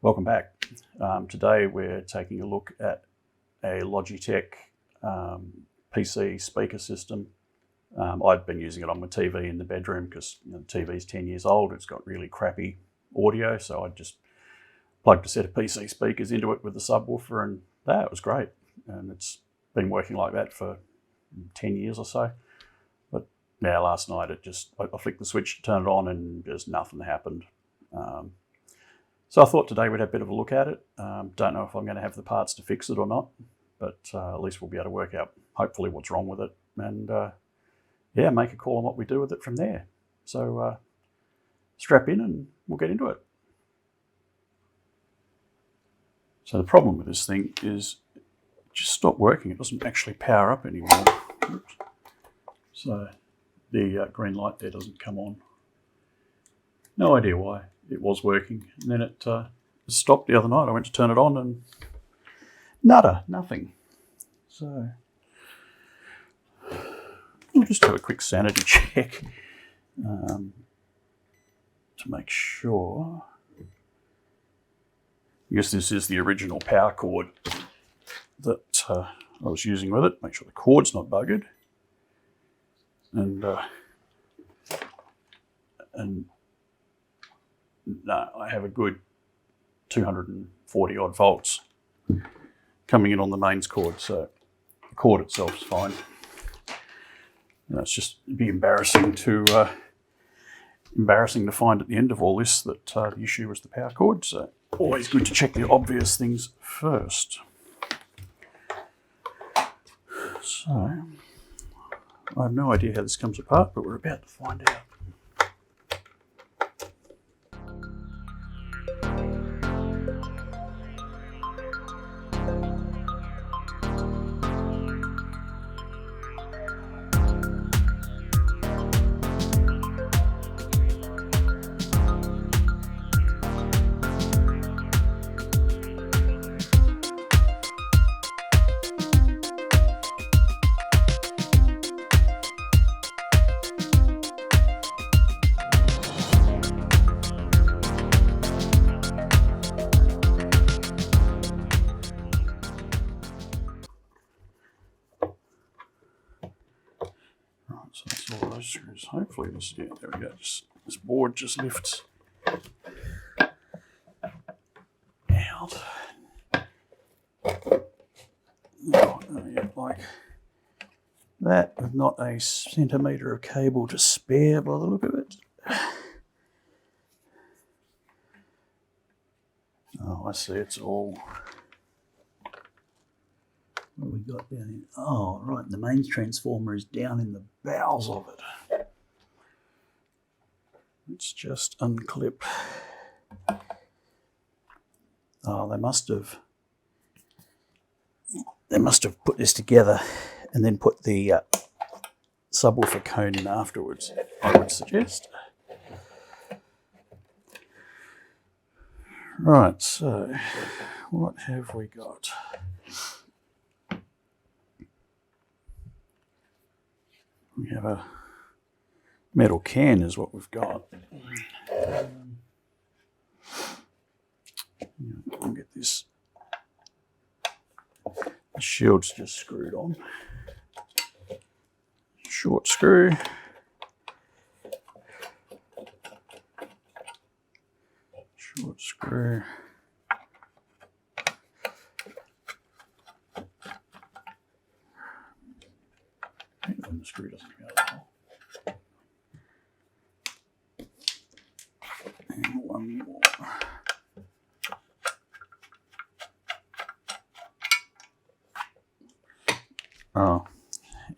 Welcome back. Today we're taking a look at a Logitech PC speaker system. I've been using it on my TV in the bedroom because the TV's 10 years old. It's got really crappy audio, so I just plugged a set of PC speakers into it with the subwoofer, and that was great. And it's been working like that for 10 years or so. But yeah, last night I flicked the switch to turn it on and just nothing happened. So I thought today we'd have a bit of a look at it. Don't know if I'm going to have the parts to fix it or not, but at least we'll be able to work out hopefully what's wrong with it and yeah, make a call on what we do with it from there. So strap in and we'll get into it. So the problem with this thing is it just stopped working. It doesn't actually power up anymore. Oops. So the green light there doesn't come on. No idea why. It was working, and then it stopped the other night. I went to turn it on and nothing. So we'll just do a quick sanity check to make sure. I guess this is the original power cord that I was using with it. Make sure the cord's not buggered. And no, I have a good 240 odd volts coming in on the mains cord, so the cord itself is fine. It's just it'd be embarrassing to find at the end of all this that the issue was the power cord. So always good to check the obvious things first. So I have no idea how this comes apart, but we're about to find out. So that's all those screws. Hopefully this, yeah, there we go. This board just lifts out. Yeah, like that, with not a centimetre of cable to spare by the look of it. Oh, I see, it's all... What have we got down here? Oh, right, the mains transformer is down in the bowels of it. Let's just unclip. Oh, they must have put this together and then put the subwoofer cone in afterwards, I would suggest. Right, so what have we got? We have a metal can is what we've got. I'll get this. The shield's just screwed on. Short screw. Short screw. When the screw doesn't come out at all. And one more. Oh,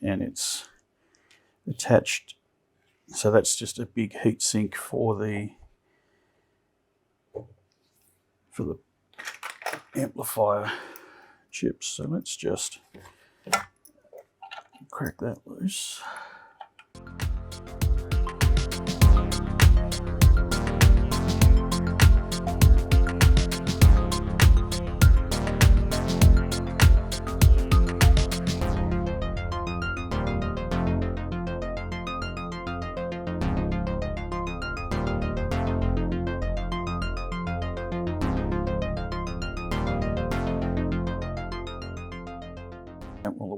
and it's attached, so that's just a big heat sink for the amplifier chips. So let's just crack that loose.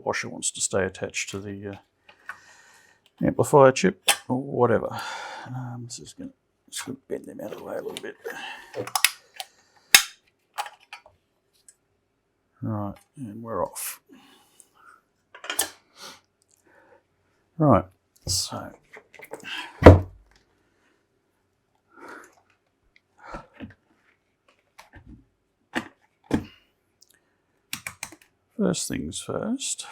washer wants to stay attached to the amplifier chip or whatever. Just going to bend them out of the way a little bit. Right, and we're off. Right, so first things first.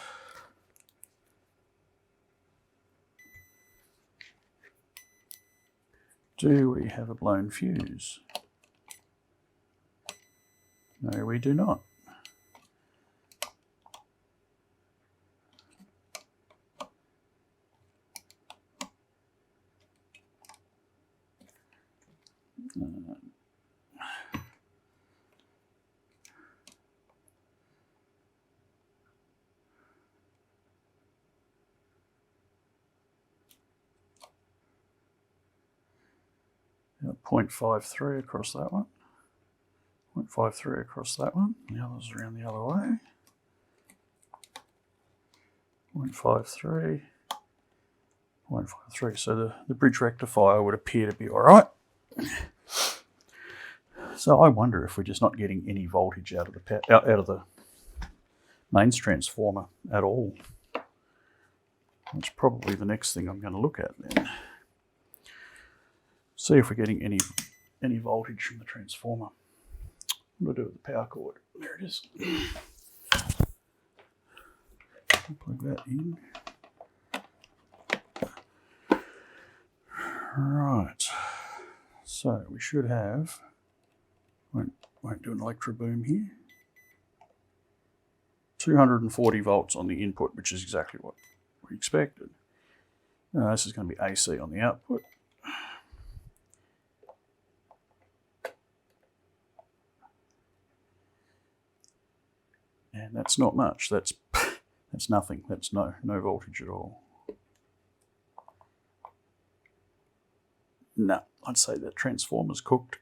Do we have a blown fuse? No, we do not. Uh, 0.53 across that one. 0.53 across that one. The other's around the other way. 0.53. 0.53. So the bridge rectifier would appear to be all right. So I wonder if we're just not getting any voltage out of the mains transformer at all. That's probably the next thing I'm going to look at then. See if we're getting any voltage from the transformer. What do I do with the power cord? There it is. Plug that in. Right. So we should have, won't do an electro boom here. 240 volts on the input, which is exactly what we expected. This is going to be AC on the output. And that's not much. That's nothing. That's no voltage at all. No, I'd say that transformer's cooked.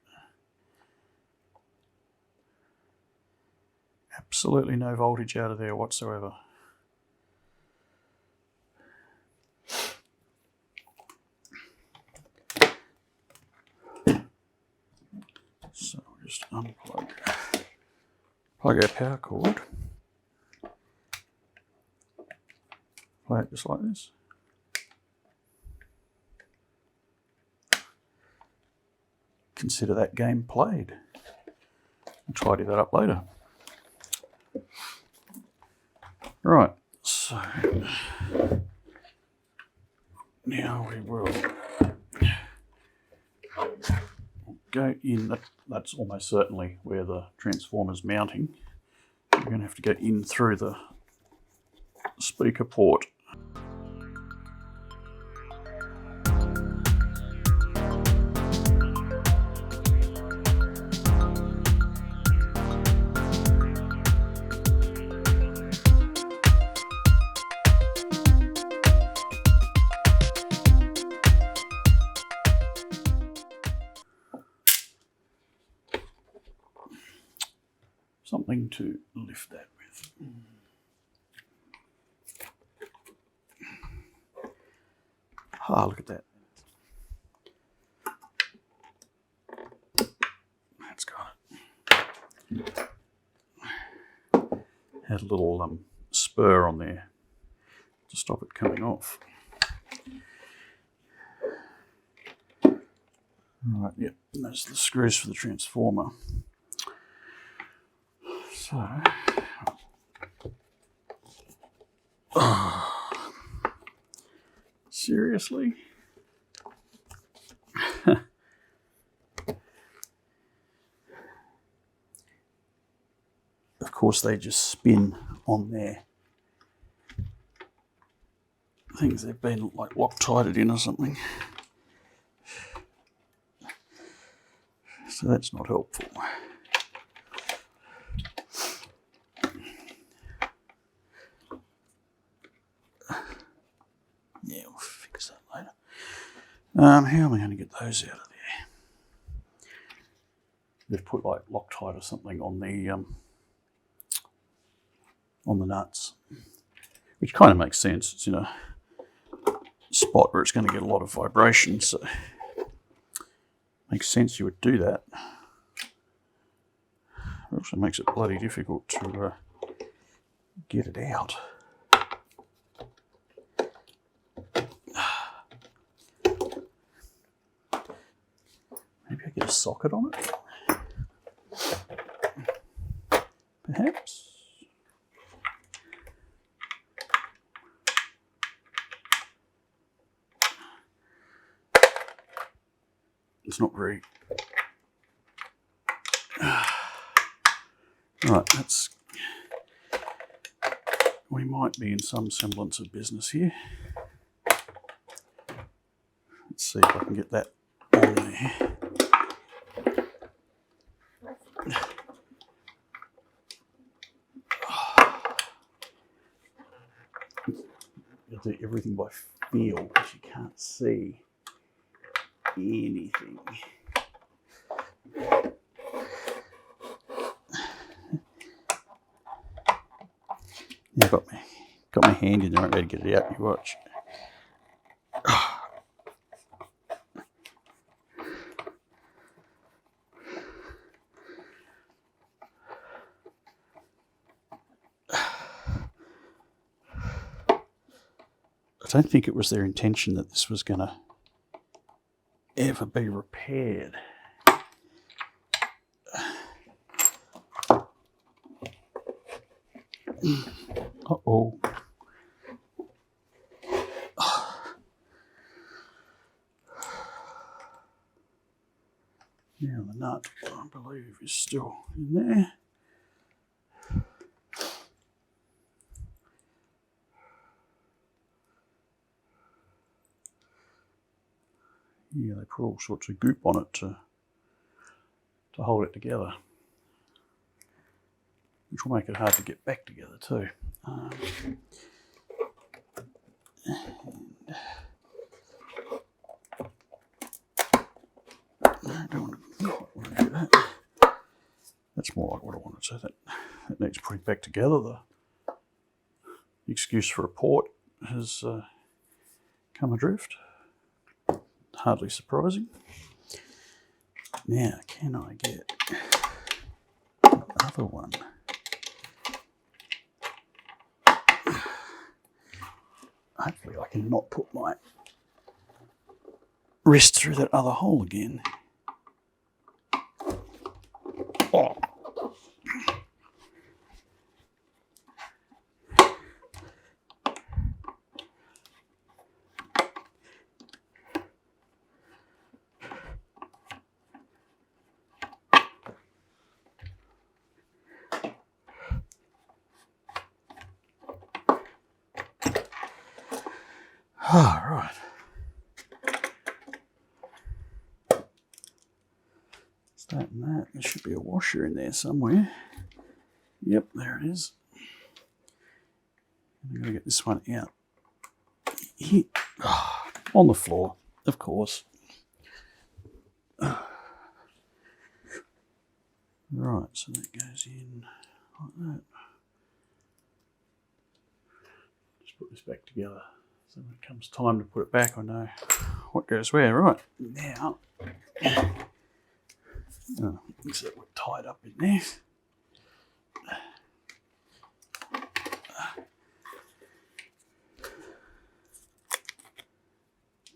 Absolutely no voltage out of there whatsoever. So we'll just plug our power cord. Play it just like this. Consider that game played. I'll tidy that up later. Right, so now we will go in. That's almost certainly where the transformer's mounting. We're going to have to go in through the speaker port. Something to lift that with. Ah, look at that. That's got it. Had a little spur on there to stop it coming off. Right, yep, and those are the screws for the transformer. So, seriously? Of course, they just spin on their things. They've been like Loctited in or something. So that's not helpful. Yeah, we'll fix that later. How am I going to get those out of there? They've put like Loctite or something on the nuts. which kind of makes sense. It's in a spot where it's going to get a lot of vibration, so makes sense you would do that. It also makes it bloody difficult to get it out. Maybe I get a socket on it? Perhaps? It's not very... Right, that's... We might be in some semblance of business here. Let's see if I can get that on there. You'll do everything by feel because you can't see anything. Yeah, got my hand in there. I'm ready to get it out. You watch. I don't think it was their intention that this was going to ever be repaired. Uh-oh. Now the nut, I believe, is still in there. Yeah, they put all sorts of goop on it to hold it together, which will make it hard to get back together too. I don't want to do that. That's more like what I wanted to say. That needs putting back together. The excuse for a port has come adrift. Hardly surprising. Now, can I get the other one? Hopefully I can not put my wrist through that other hole again. Oh. All right. Starting that, there should be a washer in there somewhere. Yep, there it is. I'm going to get this one out. Here. Oh, on the floor, of course. Right, so that goes in like that. Just put this back together. So when it comes time to put it back, I know what goes where. Right, now, looks like we're tied up in there.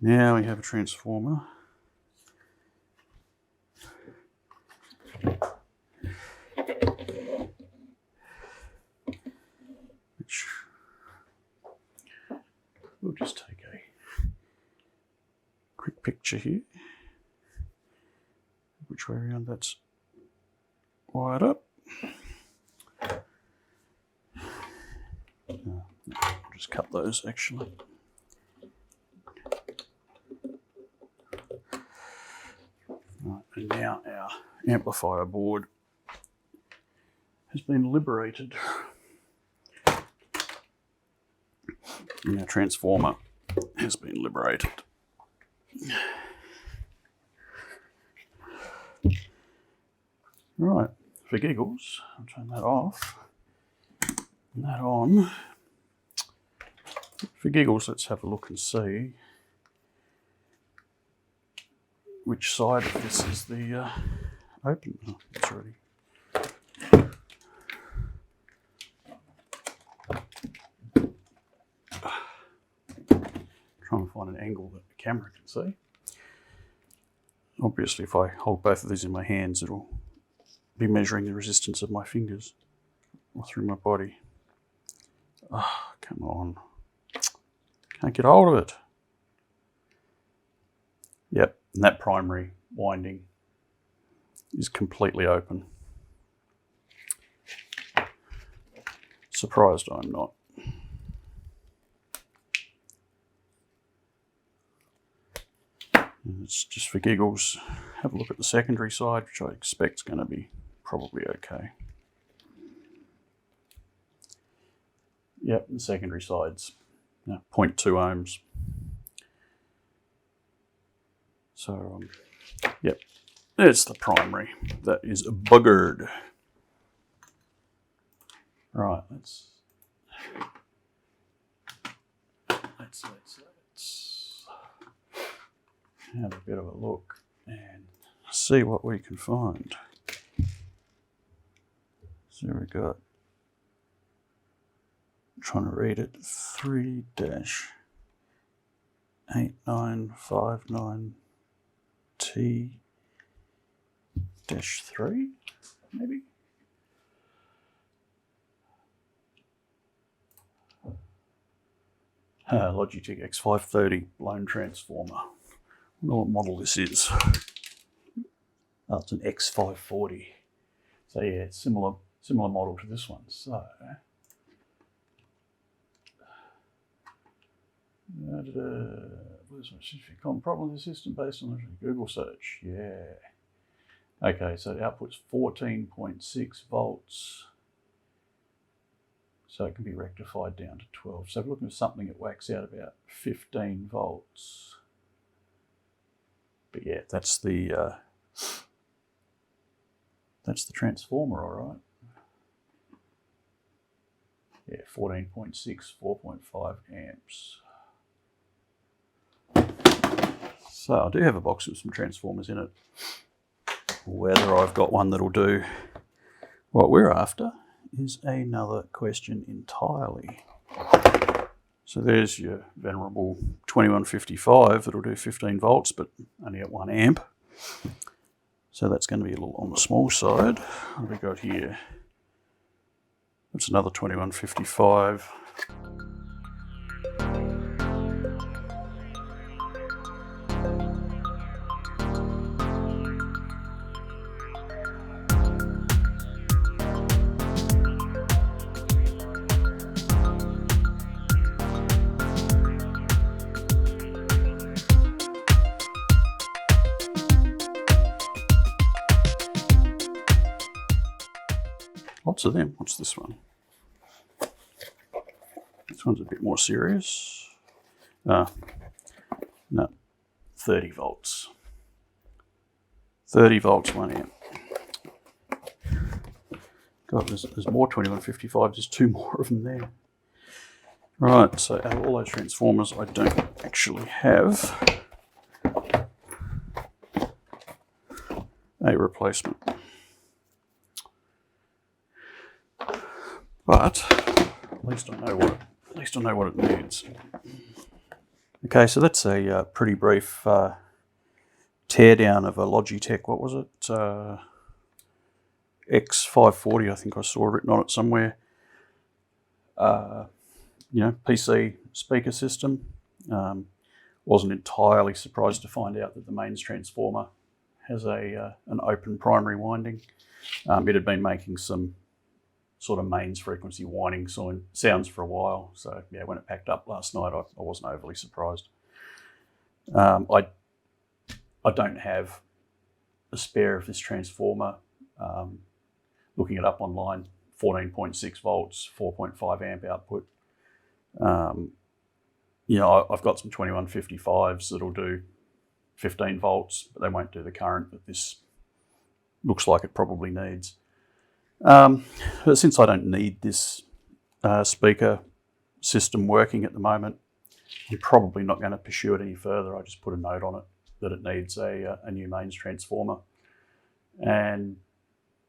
Now we have a transformer. Which we'll just take a quick picture here. Which way around that's wired up. I'll just cut those actually. Right, and now our amplifier board has been liberated. And our transformer has been liberated. Right, for giggles, I'll turn that off and that on. For giggles, let's have a look and see which side of this is the open. Oh, it's already. Trying to find an angle that the camera can see. Obviously, if I hold both of these in my hands, it'll be measuring the resistance of my fingers or through my body. Oh, come on. Can't get hold of it. Yep, and that primary winding is completely open. Surprised I'm not. And it's just for giggles. Have a look at the secondary side, which I expect is going to be probably okay. Yep, the secondary side's 0.2 ohms. So, yep, there's the primary. That is buggered. Right, let's have a bit of a look and see what we can find. So we got, trying to read it, 3-8959T-3, maybe? Logitech X540 blown transformer. I don't know what model this is. Oh, it's an X540. So yeah, it's similar model to this one. So where's my specific problem with the system based on a Google search? Yeah. Okay, so the output's 14.6 volts. So it can be rectified down to 12. So if we're looking for something that whacks out about 15 volts. But yeah, that's the transformer, all right. Yeah, 14.6, 4.5 amps. So I do have a box with some transformers in it. Whether I've got one that'll do what we're after is another question entirely. So there's your venerable 2155 that'll do 15 volts, but only at 1 amp. So that's going to be a little on the small side. What have we got here? That's another 2155. Lots of them. What's this one? This one's a bit more serious. No, 30 volts. 30 volts, 1 amp. God, there's more 2155s. There's 2 more of them there. Right, so out of all those transformers, I don't actually have a replacement. But at least I know what it needs. Okay, so that's a pretty brief teardown of a Logitech. What was it? X540. I think I saw written on it somewhere. PC speaker system. Wasn't entirely surprised to find out that the mains transformer has an open primary winding. It had been making some sort of mains frequency winding sounds for a while. So yeah, when it packed up last night, I wasn't overly surprised. I don't have a spare of this transformer. Looking it up online, 14.6 volts, 4.5 amp output. I've got some 2155s that'll do 15 volts, but they won't do the current that this looks like it probably needs. But since I don't need this speaker system working at the moment. I'm probably not going to pursue it any further. I just put a note on it that it needs a new mains transformer. And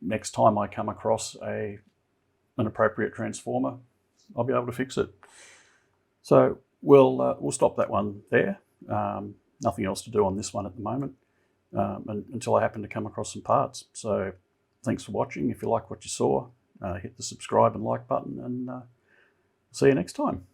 next time I come across an appropriate transformer, I'll be able to fix it. So we'll stop that one there. Nothing else to do on this one at the moment, until I happen to come across some parts. So thanks for watching. If you like what you saw, hit the subscribe and like button, and see you next time.